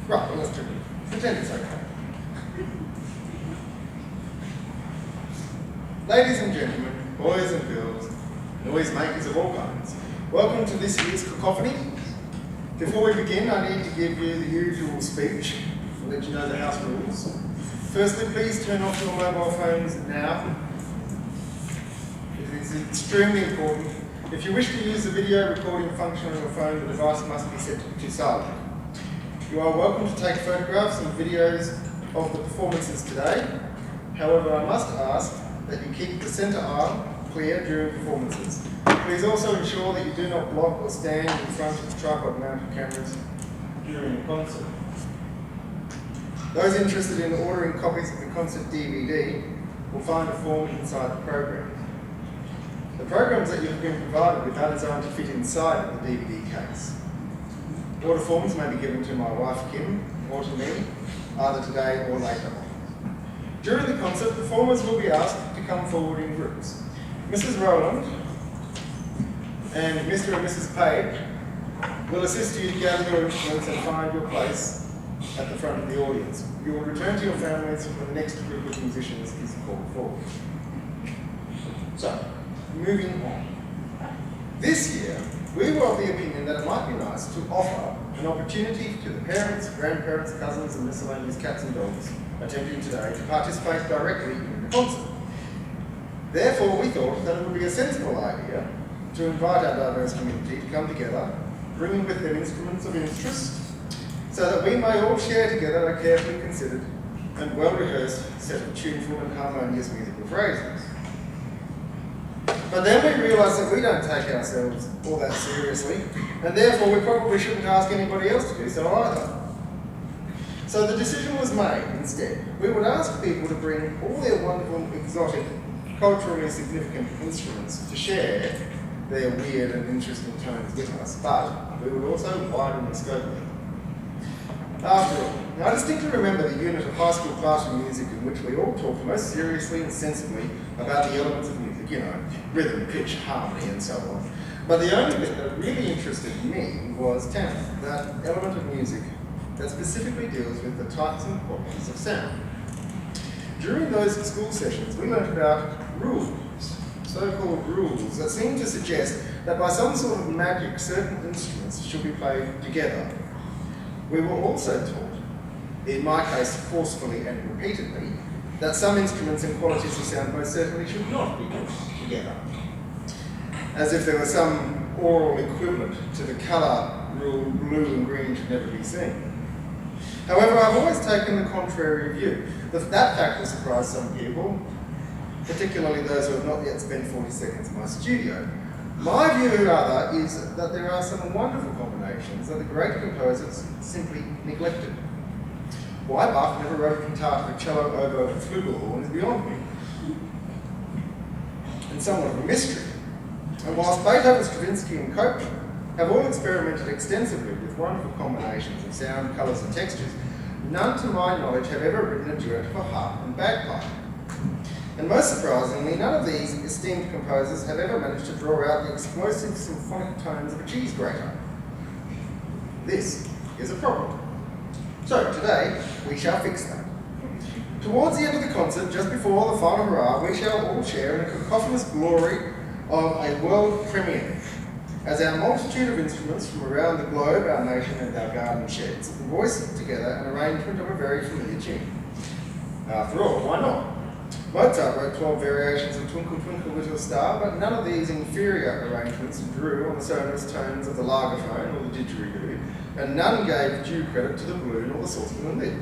Right, well, let's do it. Pretend it's okay. Ladies and gentlemen, boys and girls, noisemakers of all kinds, welcome to this year's cacophony. Before we begin, I need to give you the usual speech. I'll let you know the house rules. Firstly, please turn off your mobile phones now. It is extremely important. If you wish to use the video recording function on your phone, the device must be set to silent. You are welcome to take photographs and videos of the performances today. However, I must ask that you keep the centre arm clear during performances. Please also ensure that you do not block or stand in front of tripod-mounted cameras during the concert. Those interested in ordering copies of the concert DVD will find a form inside the program. The programs that you have been provided with are designed to fit inside of the DVD case. Order forms may be given to my wife Kim or to me, either today or later on. During the concert, performers will be asked to come forward in groups. Mrs. Rowland and Mr. and Mrs. Page will assist you to gather your instruments and find your place at the front of the audience. You will return to your families when the next group of musicians is called forward. So, moving on. This year, we were of the opinion that it might be nice to offer an opportunity to the parents, grandparents, cousins and miscellaneous cats and dogs attending today to participate directly in the concert. Therefore, we thought that it would be a sensible idea to invite our diverse community to come together, bringing with them instruments of interest, so that we may all share together a carefully considered and well-rehearsed set of tuneful and harmonious musical phrases. But then we realised that we don't take ourselves all that seriously, and therefore we probably shouldn't ask anybody else to do so either. So the decision was made instead. We would ask people to bring all their wonderful, exotic, culturally significant instruments to share their weird and interesting tones with us, but we would also widen the scope of it. After all, I distinctly remember the unit of high school classroom music in which we all talked most seriously and sensibly about the elements of music, you know, rhythm, pitch, harmony, and so on. But the only bit that really interested me was tempo, that element of music that specifically deals with the types and qualities of sound. During those school sessions, we learnt about rules, so-called rules, that seemed to suggest that by some sort of magic, certain instruments should be played together. We were also taught, in my case forcefully and repeatedly, that some instruments and qualities of sound most certainly should not be put together, as if there was some oral equivalent to the colour rule blue and green should never be seen. However, I've always taken the contrary view. That fact will surprise some people, particularly those who have not yet spent 40 seconds in my studio. My view, rather, is that there are some wonderful combinations that the great composers simply neglected. Why Bach never wrote a cantata for cello, oboe, and flugelhorn is beyond me, and somewhat of a mystery. And whilst Beethoven, Stravinsky, and Copland have all experimented extensively with wonderful combinations of sound, colours, and textures, none, to my knowledge, have ever written a duet for harp and bagpipe. And most surprisingly, none of these esteemed composers have ever managed to draw out the explosive symphonic tones of a cheese grater. This is a problem. So today, we shall fix that. Towards the end of the concert, just before the final hurrah, we shall all share in the cacophonous glory of a world premiere, as our multitude of instruments from around the globe, our nation and our garden sheds, voice together an arrangement of a very familiar tune. After all, why not? Mozart wrote 12 variations of Twinkle Twinkle Little Star, but none of these inferior arrangements drew on the sonorous tones of the Lagerphone or the didgeridoo, and none gave due credit to the balloon or the saucepan and lid.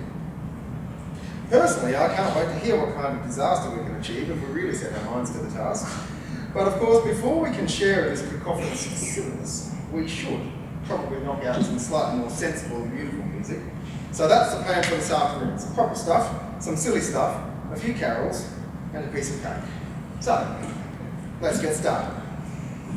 Personally, I can't wait to hear what kind of disaster we can achieve if we really set our minds to the task. But of course, before we can share in this cacophonous silliness, we should probably knock out some slightly more sensible and beautiful music. So that's the plan for this afternoon. Some proper stuff, some silly stuff, a few carols, and a piece of cake. So, let's get started.